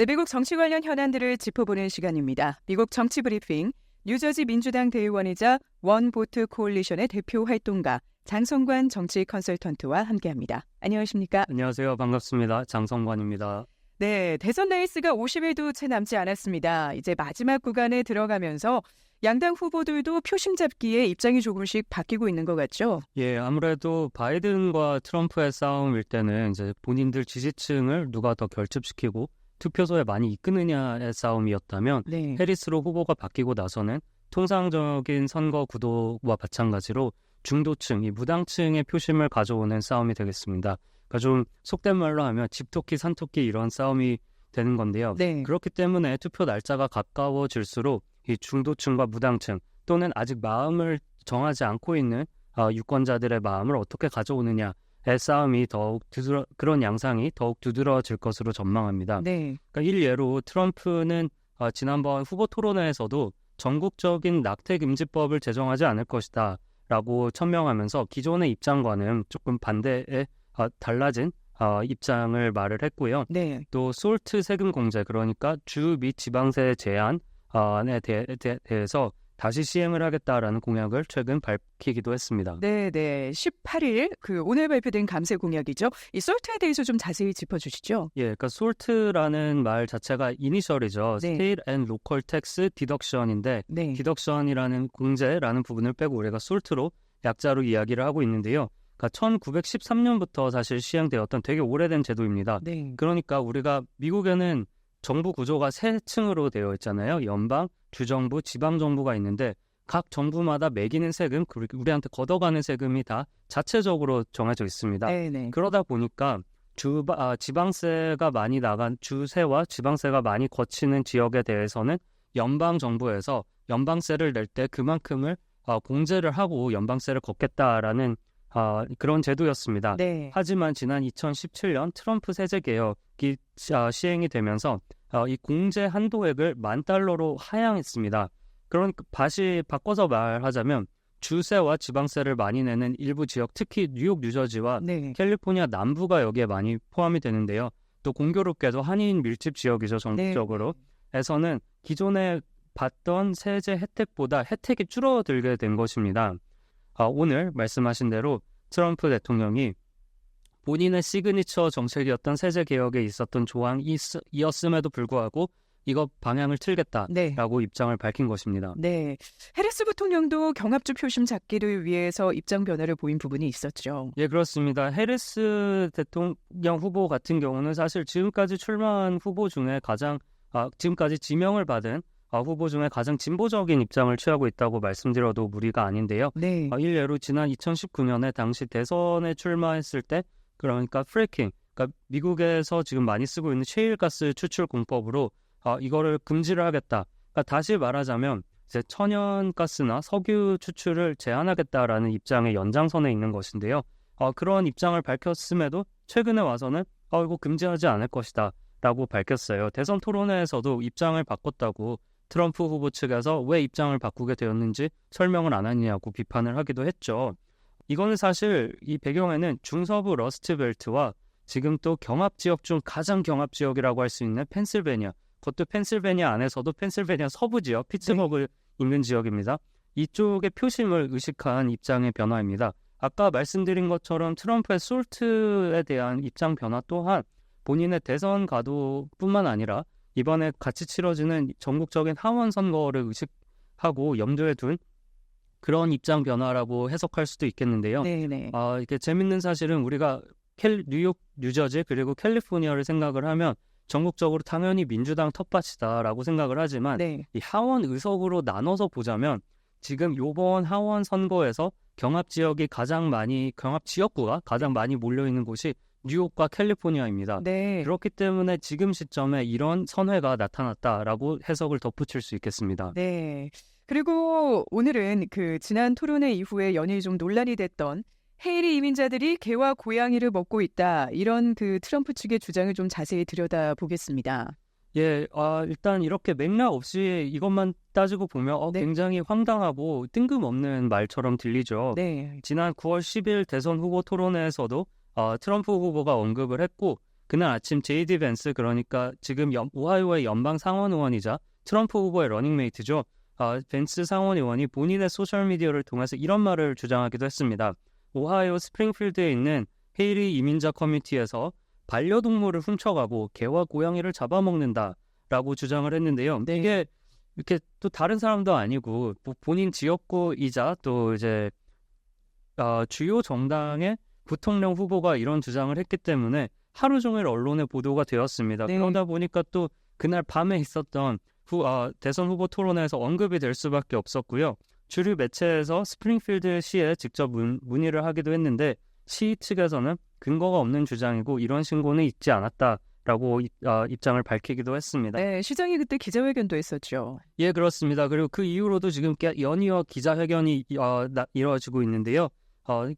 네, 미국 정치 관련 현안들을 짚어보는 시간입니다. 미국 정치 브리핑, 뉴저지 민주당 대의원이자 원 보트 코올리션의 대표 활동가 장성관 정치 컨설턴트와 함께합니다. 안녕하십니까? 안녕하세요. 반갑습니다. 장성관입니다. 네, 대선 레이스가 50일도 채 남지 않았습니다. 이제 마지막 구간에 들어가면서 양당 후보들도 표심 잡기에 입장이 조금씩 바뀌고 있는 것 같죠? 예, 아무래도 바이든과 트럼프의 싸움일 때는 이제 본인들 지지층을 누가 더 결집시키고 투표소에 많이 이끄느냐의 싸움이었다면 네. 해리스로 후보가 바뀌고 나서는 통상적인 선거 구도와 마찬가지로 중도층, 이 무당층의 표심을 가져오는 싸움이 되겠습니다. 그러니까 좀 속된 말로 하면 집토끼, 산토끼 이런 싸움이 되는 건데요. 네. 그렇기 때문에 투표 날짜가 가까워질수록 이 중도층과 무당층 또는 아직 마음을 정하지 않고 있는 유권자들의 마음을 어떻게 가져오느냐의 싸움이 그런 양상이 더욱 두드러질 것으로 전망합니다. 네. 그러니까 일례로 트럼프는 지난번 후보 토론회에서도 전국적인 낙태금지법을 제정하지 않을 것이다 라고 천명하면서 기존의 입장과는 조금 반대의 달라진 입장을 말을 했고요. 네. 또 솔트 세금 공제, 그러니까 주 및 지방세 제한에 대해서 다시 시행을 하겠다라는 공약을 최근 밝히기도 했습니다. 네. 18일 오늘 발표된 감세 공약이죠. 이 솔트에 대해서 좀 자세히 짚어주시죠. 예, 그러니까 솔트라는 말 자체가 이니셜이죠. 네. State and Local Tax Deduction인데 네. 디덕션이라는 공제라는 부분을 빼고 우리가 솔트로 약자로 이야기를 하고 있는데요. 그러니까 1913년부터 사실 시행되었던 되게 오래된 제도입니다. 네. 그러니까 우리가 미국에는 정부 구조가 세 층으로 되어 있잖아요. 연방, 주정부, 지방정부가 있는데 각 정부마다 매기는 세금, 그리고 우리한테 걷어가는 세금이 다 자체적으로 정해져 있습니다. 네. 그러다 보니까 지방세가 많이 나간 주세와 지방세가 많이 거치는 지역에 대해서는 연방정부에서 연방세를 낼 때 그만큼을 공제를 하고 연방세를 걷겠다라는 그런 제도였습니다. 네. 하지만 지난 2017년 트럼프 세제 개혁이 시행이 되면서 이 공제 한도액을 $10,000로 하향했습니다. 그러니까 다시 바꿔서 말하자면 주세와 지방세를 많이 내는 일부 지역, 특히 뉴욕, 뉴저지와 네. 캘리포니아 남부가 여기에 많이 포함이 되는데요. 또 공교롭게도 한인 밀집 지역이죠, 전국적으로. 에서는 기존에 받던 세제 혜택보다 혜택이 줄어들게 된 것입니다. 오늘 말씀하신 대로 트럼프 대통령이 본인의 시그니처 정책이었던 세제 개혁에 있었던 조항이었음에도 불구하고 이거 방향을 틀겠다라고 입장을 밝힌 것입니다. 네. 해리스 부통령도 경합주 표심 잡기를 위해서 입장 변화를 보인 부분이 있었죠. 예, 그렇습니다. 해리스 대통령 후보 같은 경우는 사실 지금까지 출마한 후보 중에 지금까지 지명을 받은 후보 중에 가장 진보적인 입장을 취하고 있다고 말씀드려도 무리가 아닌데요. 네. 일례로 지난 2019년에 당시 대선에 출마했을 때 그러니까 프래킹, 그러니까 미국에서 지금 많이 쓰고 있는 셰일가스 추출 공법으로 이거를 금지를 하겠다. 그러니까 다시 말하자면 이제 천연가스나 석유 추출을 제한하겠다라는 입장의 연장선에 있는 것인데요. 그런 입장을 밝혔음에도 최근에 와서는 이거 금지하지 않을 것이다 라고 밝혔어요. 대선 토론회에서도 입장을 바꿨다고 트럼프 후보 측에서 왜 입장을 바꾸게 되었는지 설명을 안 하느냐고 비판을 하기도 했죠. 이거는 사실 이 배경에는 중서부 러스트벨트와 지금 또 경합지역 중 가장 경합지역이라고 할 수 있는 펜실베니아, 그것도 펜실베니아 안에서도 펜실베니아 서부 지역, 피츠버그 인근 지역입니다. 이쪽의 표심을 의식한 입장의 변화입니다. 아까 말씀드린 것처럼 트럼프의 솔트에 대한 입장 변화 또한 본인의 대선 가도뿐만 아니라 이번에 같이 치러지는 전국적인 하원 선거를 의식하고 염두에 둔 그런 입장 변화라고 해석할 수도 있겠는데요. 네. 이게 재밌는 사실은 우리가 뉴욕, 뉴저지 그리고 캘리포니아를 생각을 하면 전국적으로 당연히 민주당 텃밭이다라고 생각을 하지만 이 하원 의석으로 나눠서 보자면 지금 이번 하원 선거에서 경합 지역구가 가장 많이 몰려있는 곳이 뉴욕과 캘리포니아입니다. 네. 그렇기 때문에 지금 시점에 이런 선회가 나타났다라고 해석을 덧붙일 수 있겠습니다. 네. 그리고 오늘은 지난 토론회 이후에 연일 좀 논란이 됐던 해외 이민자들이 개와 고양이를 먹고 있다. 이런 트럼프 측의 주장을 좀 자세히 들여다보겠습니다. 예, 일단 이렇게 맥락 없이 이것만 따지고 보면 굉장히 황당하고 뜬금없는 말처럼 들리죠. 네. 지난 9월 10일 대선 후보 토론회에서도 트럼프 후보가 언급을 했고 그날 아침 J.D. 벤스, 그러니까 지금 오하이오의 연방 상원 의원이자 트럼프 후보의 러닝메이트죠. 벤스 상원 의원이 본인의 소셜미디어를 통해서 이런 말을 주장하기도 했습니다. 오하이오 스프링필드에 있는 헤이리 이민자 커뮤니티에서 반려동물을 훔쳐가고 개와 고양이를 잡아먹는다라고 주장을 했는데요. 네. 이게 이렇게 또 다른 사람도 아니고 본인 지역구이자 또 이제 주요 정당의 부통령 후보가 이런 주장을 했기 때문에 하루 종일 언론에 보도가 되었습니다. 네. 그러다 보니까 또 그날 밤에 있었던 대선 후보 토론회에서 언급이 될 수밖에 없었고요. 주류 매체에서 스프링필드 시에 직접 문의를 하기도 했는데 시 측에서는 근거가 없는 주장이고 이런 신고는 있지 않았다라고 입장을 밝히기도 했습니다. 네, 시장이 그때 기자회견도 했었죠. 예, 그렇습니다. 그리고 그 이후로도 지금 연이어 기자회견이 이루어지고 있는데요.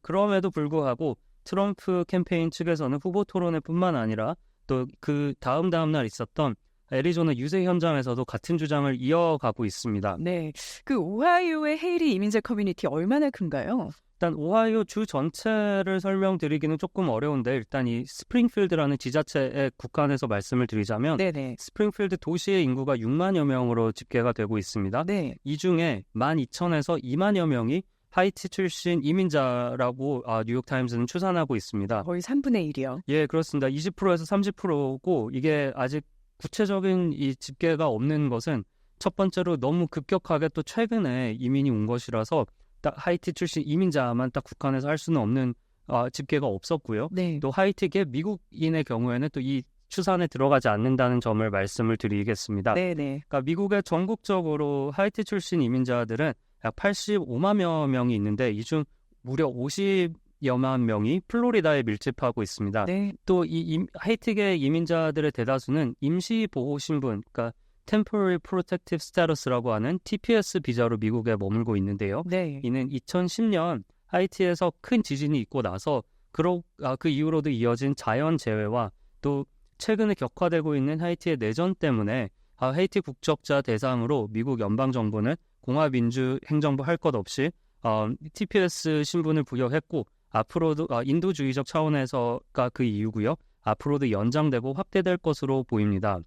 그럼에도 불구하고 트럼프 캠페인 측에서는 후보 토론회뿐만 아니라 또 그 다음 날 있었던 애리조나 유세 현장에서도 같은 주장을 이어가고 있습니다. 네, 그 오하이오의 헤이리 이민자 커뮤니티 얼마나 큰가요? 일단 오하이오 주 전체를 설명드리기는 조금 어려운데 일단 이 스프링필드라는 지자체에 국한해서 말씀을 드리자면 네네. 스프링필드 도시의 인구가 6만여 명으로 집계가 되고 있습니다. 네. 이 중에 12,000에서 2만여 명이 하이티 출신 이민자라고 뉴욕타임즈는 추산하고 있습니다. 거의 3분의 1이요. 예, 그렇습니다. 20%에서 30%고 이게 아직 구체적인 이 집계가 없는 것은 첫 번째로 너무 급격하게 또 최근에 이민이 온 것이라서 딱 하이티 출신 이민자만 딱 국한해서 할 수는 없는 집계가 없었고요. 네. 또 하이티계 미국인의 경우에는 또 이 추산에 들어가지 않는다는 점을 말씀을 드리겠습니다. 네네. 그러니까 미국의 전국적으로 하이티 출신 이민자들은 약 85만여 명이 있는데 이 중 무려 50여만 명이 플로리다에 밀집하고 있습니다. 네. 또 이 하이티계 이민자들의 대다수는 임시 보호 신분, 그러니까 Temporary Protective Status라고 하는 TPS 비자로 미국에 머물고 있는데요. 네. 이는 2010년 하이티에서 큰 지진이 있고 나서 그 이후로도 이어진 자연 재해와 또 최근에 격화되고 있는 하이티의 내전 때문에 하이티 국적자 대상으로 미국 연방정부는 공화민주행정부 할 것 없이 TPS 신분을 부여했고 앞으로도 인도주의적 차원에서가 그 이유고요. 앞으로도 연장되고 확대될 것으로 보입니다.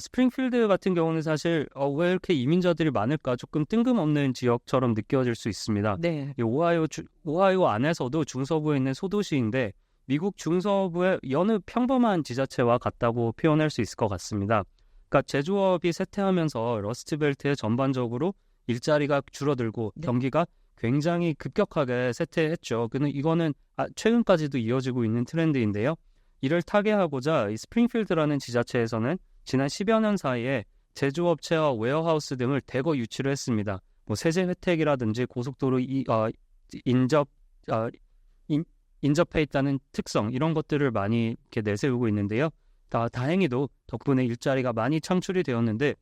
스프링필드 같은 경우는 사실 왜 이렇게 이민자들이 많을까 조금 뜬금없는 지역처럼 느껴질 수 있습니다. 네. 이 오하이오 안에서도 중서부에 있는 소도시인데 미국 중서부의 여느 평범한 지자체와 같다고 표현할 수 있을 것 같습니다. 그러니까 제조업이 쇠퇴하면서 러스트벨트에 전반적으로 일자리가 줄어들고 네. 경기가 굉장히 급격하게 쇠퇴했죠. 근데 이거는 최근까지도 이어지고 있는 트렌드인데요. 이를 타개하고자 이 스프링필드라는 지자체에서는 지난 10여 년 사이에 제조업체와 웨어하우스 등을 대거 유치를 했습니다. 뭐 세제 혜택이라든지 고속도로 인접해 있다는 특성 이런 것들을 많이 이렇게 내세우고 있는데요. 다행히도 덕분에 일자리가 많이 창출이 되었는데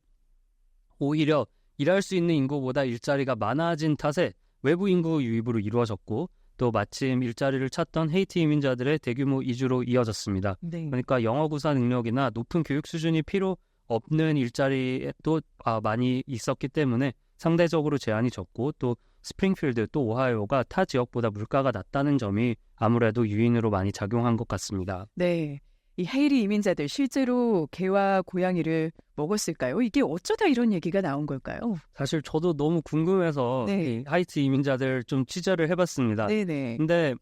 오히려 일할 수 있는 인구보다 일자리가 많아진 탓에 외부 인구 유입으로 이루어졌고 또 마침 일자리를 찾던 헤이티 이민자들의 대규모 이주로 이어졌습니다. 네. 그러니까 영어 구사 능력이나 높은 교육 수준이 필요 없는 일자리도 많이 있었기 때문에 상대적으로 제한이 적고 또 스프링필드 또 오하이오가 타 지역보다 물가가 낮다는 점이 아무래도 유인으로 많이 작용한 것 같습니다. 네. 이 헤이리 이민자들 실제로 개와 고양이를 먹었을까요? 이게 어쩌다 이런 얘기가 나온 걸까요? 사실 저도 너무 궁금해서 네. 이 하이티 이민자들 좀 취재를 해봤습니다. 네네. 근데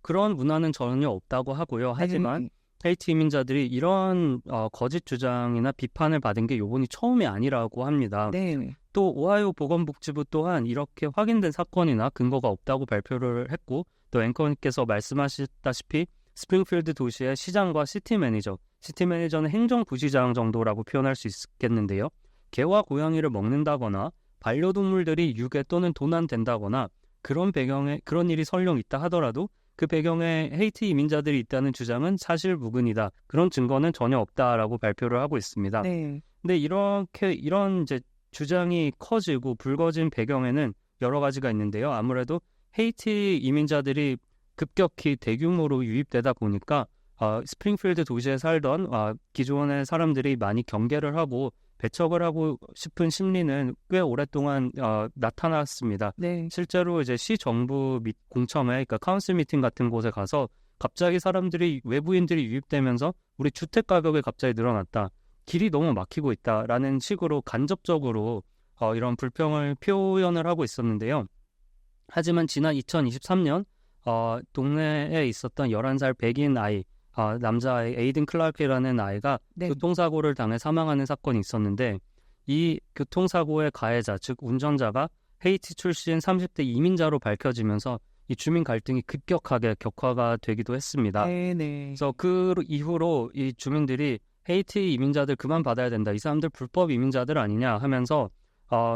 그런 문화는 전혀 없다고 하고요. 하지만 네. 헤이티 이민자들이 이런 거짓 주장이나 비판을 받은 게 이번이 처음이 아니라고 합니다. 네. 또 오하이오 보건복지부 또한 이렇게 확인된 사건이나 근거가 없다고 발표를 했고 또 앵커님께서 말씀하셨다시피 스프링필드 도시의 시장과 시티 매니저는 행정부시장 정도라고 표현할 수 있겠는데요. 개와 고양이를 먹는다거나 반려동물들이 유괴 또는 도난된다거나 그런 일이 설령 있다 하더라도 그 배경에 헤이티 이민자들이 있다는 주장은 사실 무근이다. 그런 증거는 전혀 없다라고 발표를 하고 있습니다. 네. 근데 이런 이제 주장이 커지고 불거진 배경에는 여러 가지가 있는데요. 아무래도 헤이티 이민자들이 급격히 대규모로 유입되다 보니까 스프링필드 도시에 살던 기존의 사람들이 많이 경계를 하고 배척을 하고 싶은 심리는 꽤 오랫동안 나타났습니다. 네. 실제로 이제 시 정부 및 공청회, 그러니까 카운슬 미팅 같은 곳에 가서 갑자기 외부인들이 유입되면서 우리 주택 가격이 갑자기 늘어났다. 길이 너무 막히고 있다라는 식으로 간접적으로 이런 불평을 표현을 하고 있었는데요. 하지만 지난 2023년 동네에 있었던 11살 백인 아이, 남자아이 에이든 클라크라는 아이가 네. 교통사고를 당해 사망하는 사건이 있었는데 이 교통사고의 가해자, 즉 운전자가 헤이티 출신 30대 이민자로 밝혀지면서 이 주민 갈등이 급격하게 격화가 되기도 했습니다. 네네. 그래서 그 이후로 이 주민들이 헤이티 이민자들 그만 받아야 된다. 이 사람들 불법 이민자들 아니냐 하면서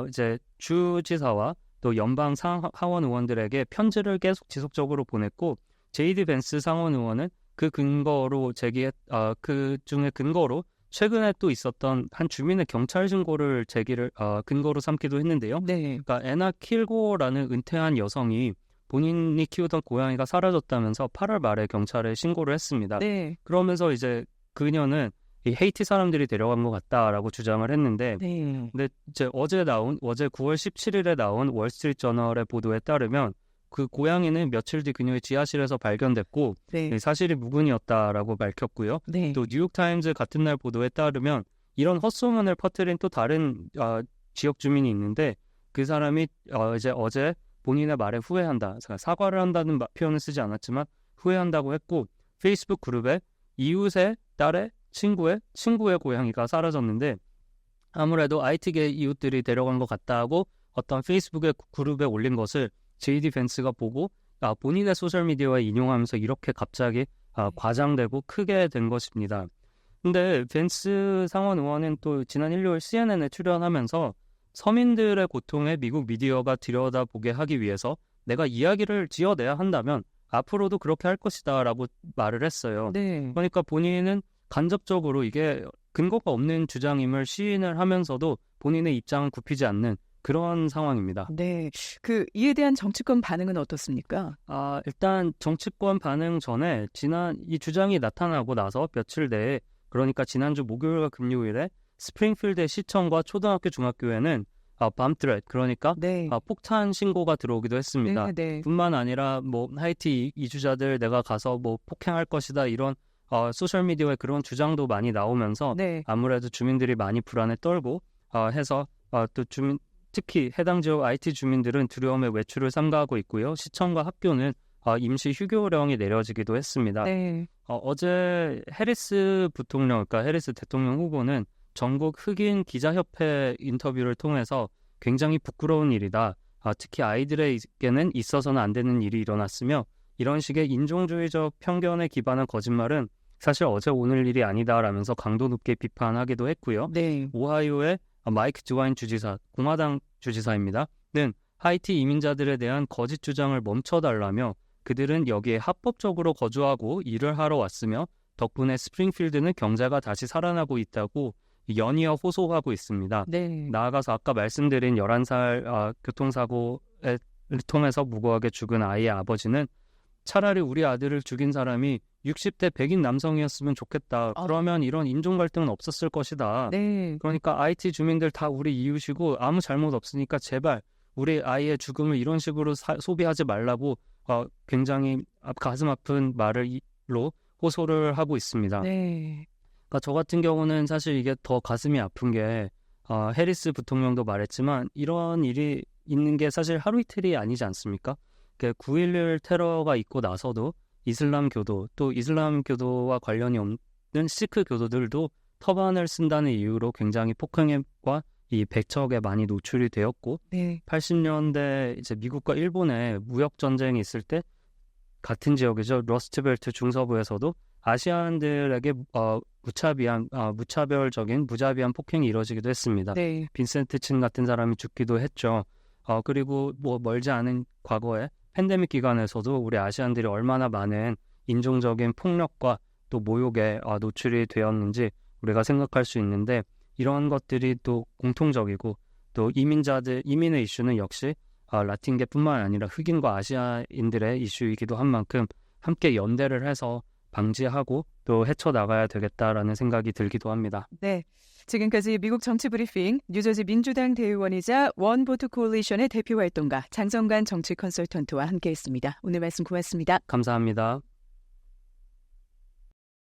이제 주지사와 또 연방 하원 의원들에게 편지를 계속 지속적으로 보냈고 제이디 벤스 상원 의원은 그 근거로 그 중에 근거로 최근에 또 있었던 한 주민의 경찰 신고를 근거로 삼기도 했는데요. 네. 그러니까 애나 킬고라는 은퇴한 여성이 본인이 키우던 고양이가 사라졌다면서 8월 말에 경찰에 신고를 했습니다. 네. 그러면서 이제 그녀는 이 헤이티 사람들이 데려간 것 같다라고 주장을 했는데 네. 근데 이제 어제 9월 17일에 나온 월스트리트 저널의 보도에 따르면 그 고양이는 며칠 뒤 그녀의 지하실에서 발견됐고 네. 사실이 무근이었다라고 밝혔고요. 네. 또 뉴욕타임즈 같은 날 보도에 따르면 이런 헛소문을 퍼뜨린 또 다른 지역 주민이 있는데 그 사람이 이제 어제 본인의 말에 후회한다. 사과를 한다는 표현을 쓰지 않았지만 후회한다고 했고 페이스북 그룹에 이웃의 딸의 친구의 고양이가 사라졌는데 아무래도 IT계 이웃들이 데려간 것 같다고 어떤 페이스북의 그룹에 올린 것을 제이디 벤스가 보고 본인의 소셜미디어에 인용하면서 이렇게 갑자기 과장되고 크게 된 것입니다. 근데 벤스 상원 의원은 또 지난 일요일 CNN에 출연하면서 서민들의 고통에 미국 미디어가 들여다보게 하기 위해서 내가 이야기를 지어내야 한다면 앞으로도 그렇게 할 것이다 라고 말을 했어요. 네. 그러니까 본인은 간접적으로 이게 근거가 없는 주장임을 시인을 하면서도 본인의 입장은 굽히지 않는 그런 상황입니다. 네. 이에 대한 정치권 반응은 어떻습니까? 일단 정치권 반응 전에 이 주장이 나타나고 나서 며칠 내에 그러니까 지난주 목요일과 금요일에 스프링필드 시청과 초등학교 중학교에는 밤트렛 그러니까 네. 폭탄 신고가 들어오기도 했습니다. 네. 뿐만 아니라 뭐 하이티 이주자들 내가 가서 뭐 폭행할 것이다 이런 소셜미디어에 그런 주장도 많이 나오면서 네. 아무래도 주민들이 많이 불안에 떨고 해서 또 특히 해당 지역 IT 주민들은 두려움의 외출을 삼가하고 있고요. 시청과 학교는 임시 휴교령이 내려지기도 했습니다. 네. 어제 헤리스 대통령 후보는 전국 흑인 기자협회 인터뷰를 통해서 굉장히 부끄러운 일이다. 특히 아이들에게는 있어서는 안 되는 일이 일어났으며 이런 식의 인종주의적 편견에 기반한 거짓말은 사실 어제 오늘 일이 아니다라면서 강도 높게 비판하기도 했고요. 네. 오하이오의 마이크 드와인 주지사, 공화당 주지사입니다. 는 하이티 이민자들에 대한 거짓 주장을 멈춰달라며 그들은 여기에 합법적으로 거주하고 일을 하러 왔으며 덕분에 스프링필드는 경제가 다시 살아나고 있다고 연이어 호소하고 있습니다. 네. 나아가서 아까 말씀드린 11살 교통사고를 통해서 무고하게 죽은 아이의 아버지는 차라리 우리 아들을 죽인 사람이 60대 백인 남성이었으면 좋겠다. 그러면 이런 인종 갈등은 없었을 것이다. 네. 그러니까 IT 주민들 다 우리 이웃이고 아무 잘못 없으니까 제발 우리 아이의 죽음을 이런 식으로 소비하지 말라고 굉장히 가슴 아픈 말로 호소를 하고 있습니다. 네. 그러니까 저 같은 경우는 사실 이게 더 가슴이 아픈 게 해리스 부통령도 말했지만 이런 일이 있는 게 사실 하루 이틀이 아니지 않습니까? 9.11 테러가 있고 나서도 또 이슬람 교도와 관련이 없는 시크 교도들도 터반을 쓴다는 이유로 굉장히 폭행과 이 배척에 많이 노출이 되었고 네. 80년대 이제 미국과 일본의 무역 전쟁이 있을 때 같은 지역이죠. 러스트벨트 중서부에서도 아시안들에게 무자비한 폭행이 이뤄지기도 했습니다. 네. 빈센트 친 같은 사람이 죽기도 했죠. 그리고 뭐 멀지 않은 과거에 팬데믹 기간에서도 우리 아시안들이 얼마나 많은 인종적인 폭력과 또 모욕에 노출이 되었는지 우리가 생각할 수 있는데 이런 것들이 또 공통적이고 또 이민의 이슈는 역시 라틴계뿐만 아니라 흑인과 아시아인들의 이슈이기도 한 만큼 함께 연대를 해서 방지하고 또 헤쳐나가야 되겠다라는 생각이 들기도 합니다. 네. 지금까지 미국 정치 브리핑 뉴저지 민주당 대의원이자 원보트 코올리션의 대표 활동가 장성관 정치 컨설턴트와 함께했습니다. 오늘 말씀 고맙습니다. 감사합니다.